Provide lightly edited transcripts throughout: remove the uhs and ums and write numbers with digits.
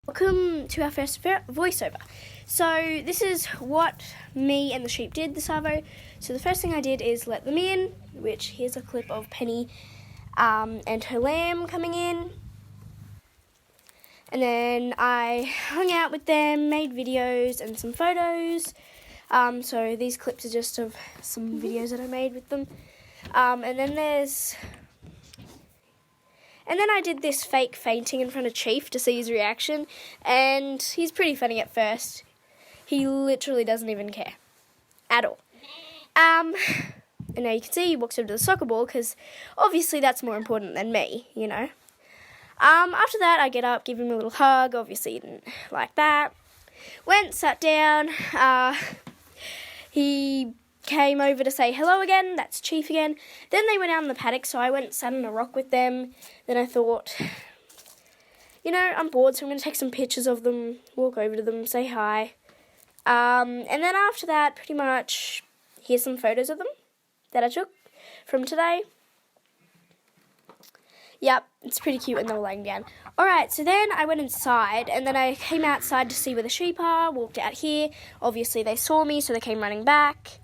Welcome to our first voiceover. So this is what me and the sheep did this arvo. So the first thing I did is let them in, which here's a clip of Penny and her lamb coming in. And then I hung out with them, made videos and some photos. So these clips are just of some videos that I made with them. And then I did this fake fainting in front of Chief to see his reaction, and he's pretty funny at first. He literally doesn't even care at all. And now you can see he walks over to the soccer ball because obviously that's more important than me, you know. After that, I get up, give him a little hug. Obviously he didn't like that. Went, sat down. He came over to say hello again. That's Chief again. Then they went out in the paddock, so I went and sat on a rock with them. Then I thought, you know, I'm bored, so I'm going to take some pictures of them, walk over to them, say hi. And then after that, pretty much, here's some photos of them that I took from today. Yep, it's pretty cute when they were laying down. Alright, so then I went inside, and then I came outside to see where the sheep are, walked out here. Obviously they saw me, so they came running back.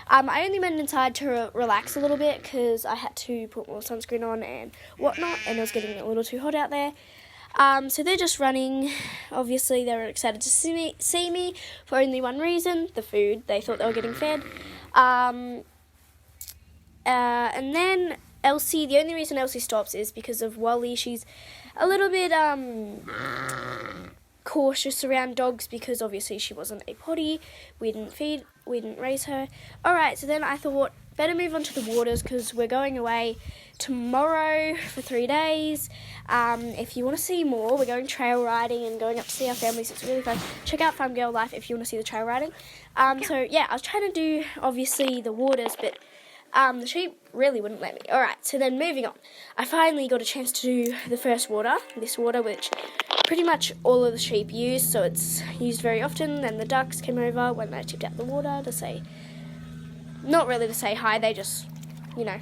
I only went inside to relax a little bit because I had to put more sunscreen on and whatnot, and it was getting a little too hot out there. So they're just running. Obviously, they were excited to see me for only one reason, the food. They thought they were getting fed. And then Elsie, the only reason Elsie stops is because of Wally. She's a little bit cautious around dogs because obviously she wasn't a potty. We didn't raise her. Alright, so then I thought better move on to the waters because we're going away tomorrow for 3 days. If you want to see more, we're going trail riding and going up to see our families. It's really fun. Check out Farm Girl Life if you want to see the trail riding. So yeah, I was trying to do obviously the waters, but the sheep really wouldn't let me. Alright, so then moving on. I finally got a chance to do the first water, this water which pretty much all of the sheep use, so it's used very often. Then the ducks came over when I tipped out the water to say, not really to say hi, they just, you know,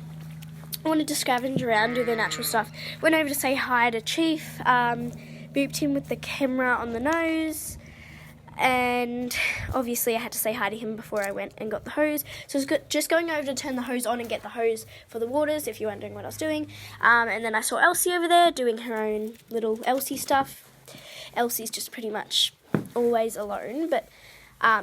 wanted to scavenge around, do their natural stuff. Went over to say hi to Chief, booped him with the camera on the nose, and obviously I had to say hi to him before I went and got the hose. So I was just going over to turn the hose on and get the hose for the waters, if you're wondering what I was doing. And then I saw Elsie over there doing her own little Elsie stuff. Elsie's just pretty much always alone, but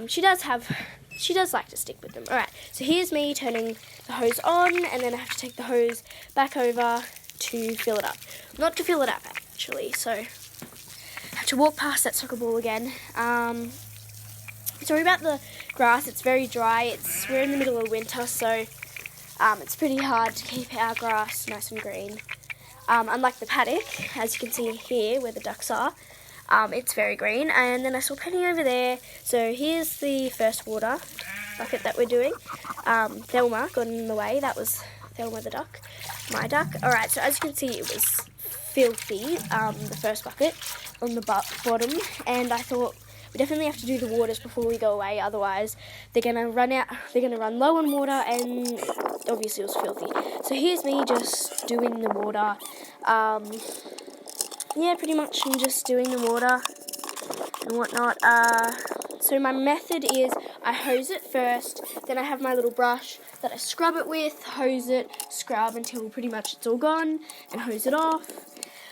she does like to stick with them. Alright, so here's me turning the hose on, and then I have to take the hose back over to fill it up. Not to fill it up, actually, so I have to walk past that soccer ball again. Sorry about the grass, it's very dry. We're in the middle of winter, so it's pretty hard to keep our grass nice and green. Unlike the paddock, as you can see here where the ducks are, it's very green. And then I saw Penny over there. So here's the first water bucket that we're doing. Thelma got in the way. That was Thelma the duck, my duck. Alright, so as you can see, it was filthy, the first bucket on the bottom. And I thought we definitely have to do the waters before we go away. Otherwise, they're going to run out. They're going to run low on water, and obviously it was filthy. So here's me just doing the water. Yeah, pretty much I'm just doing the water and whatnot. So my method is I hose it first, then I have my little brush that I scrub it with, hose it, scrub until pretty much it's all gone, and hose it off.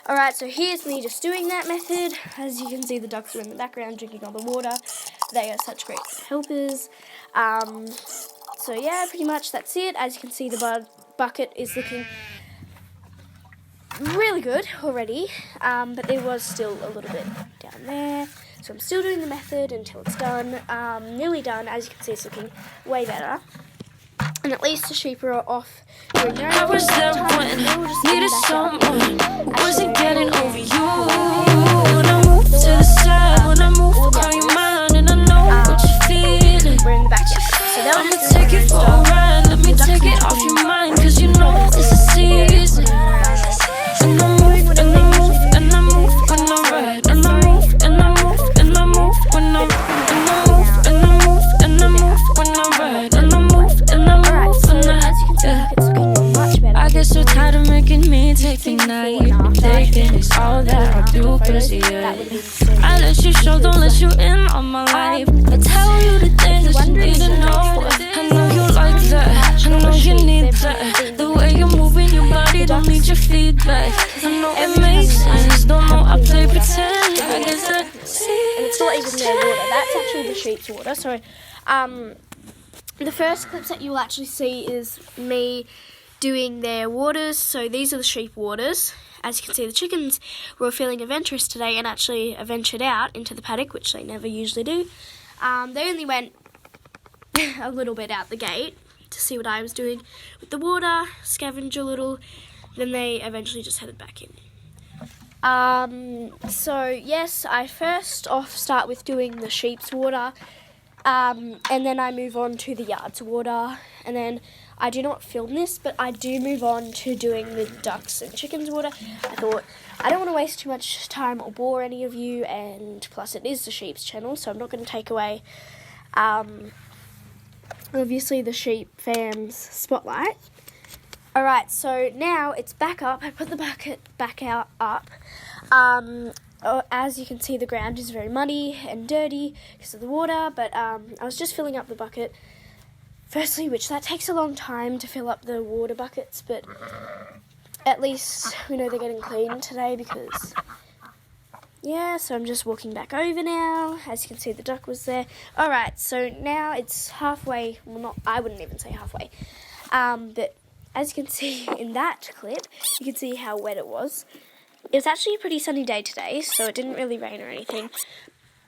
Alright, so here's me just doing that method. As you can see, the ducks are in the background drinking all the water. They are such great helpers. So yeah, pretty much that's it. As you can see, the bucket is looking really good already, but there was still a little bit down there. So I'm still doing the method until it's done. Nearly done. As you can see, it's looking way better. And at least the sheep are off doing their own. I was there when needed someone, wasn't getting over you. When I move to the side, when I move, call you mine, and I know what you're feeling. We're in the backyard. So that I'ma take it for a ride, let me take it off your mind, cause you know it's a season. And I move, and I move, and I move when I ride, and I move, and I move, and I move when I move, and I move, and I move when I ride, and I move, and I move when I. It's looking much better. I get so tired of making me take the night, thinking it's all that I do, cause yeah. I let you show, don't let you in on my life. I tell you the things that you need to know. I know you like that, I know you need that. The way you're moving your body, don't need your feedback. I know it makes sense, don't know I play pretend. I guess that and it's not even their water. That's actually the sheep's water. So, the first clips that you'll actually see is me doing their waters. So these are the sheep waters. As you can see, the chickens were feeling adventurous today and actually ventured out into the paddock, which they never usually do. They only went a little bit out the gate to see what I was doing with the water, scavenge a little, then they eventually just headed back in. So yes, I first off start with doing the sheep's water, and then I move on to the yard's water, and then I do not film this, but I do move on to doing the ducks and chickens water. I thought I don't want to waste too much time or bore any of you, and plus it is the sheep's channel, so I'm not going to take away obviously the sheep fam's spotlight. Alright, so now it's back up. I put the bucket back up. As you can see, the ground is very muddy and dirty because of the water, but I was just filling up the bucket firstly, which that takes a long time to fill up the water buckets, but at least we know they're getting clean today because, yeah, so I'm just walking back over now. As you can see, the duck was there. Alright, so now it's halfway, well, not, I wouldn't even say halfway, but as you can see in that clip, you can see how wet it was. It was actually a pretty sunny day today, so it didn't really rain or anything,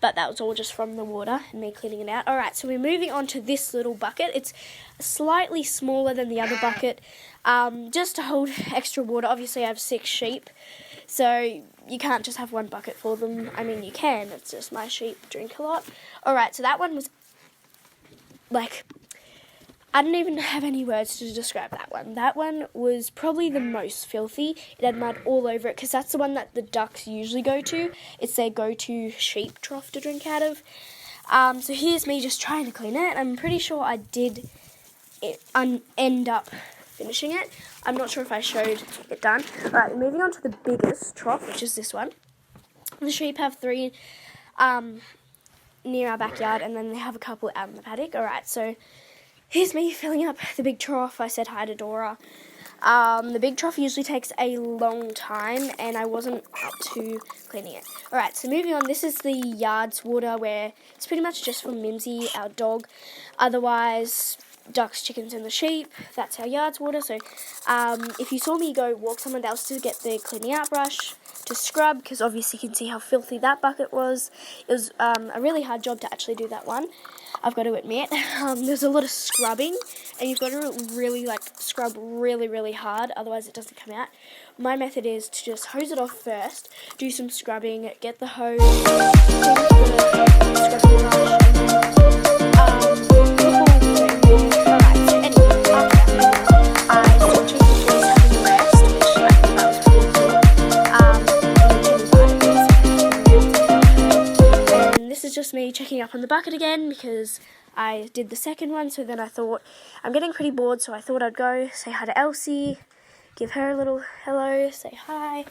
but that was all just from the water and me cleaning it out. Alright, so we're moving on to this little bucket. It's slightly smaller than the other bucket, just to hold extra water. Obviously I have 6 sheep, so you can't just have one bucket for them. I mean, you can, it's just my sheep drink a lot. Alright, so that one was, like, I don't even have any words to describe that one. That one was probably the most filthy. It had mud all over it because that's the one that the ducks usually go to. It's their go-to sheep trough to drink out of. So here's me just trying to clean it. I'm pretty sure I did end up finishing it. I'm not sure if I showed it done. Alright, moving on to the biggest trough, which is this one. The sheep have 3 near our backyard, and then they have a couple out in the paddock. Alright, so here's me filling up the big trough. I said hi to Dora. The big trough usually takes a long time, and I wasn't up to cleaning it. Alright, so moving on, this is the yard's water, where it's pretty much just for Mimsy, our dog. Otherwise, ducks, chickens, and the sheep, that's our yard's water. So if you saw me go walk someone else to get the cleaning out brush to scrub, because obviously you can see how filthy that bucket was. It was a really hard job to actually do that one, I've got to admit. There's a lot of scrubbing, and you've got to really scrub really, really hard, otherwise it doesn't come out. My method is to just hose it off first, do some scrubbing, get the hose, scrubbing just me checking up on the bucket again because I did the second one, so then I thought I'm getting pretty bored, so I thought I'd go say hi to Elsie, give her a little hello, say hi,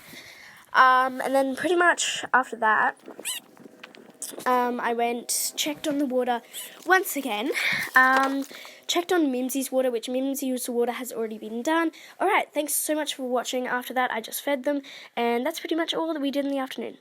and then pretty much after that I went, checked on the water once again, checked on Mimsy's water, which Mimsy's water has already been done. Alright, thanks so much for watching. After that I just fed them, and that's pretty much all that we did in the afternoon.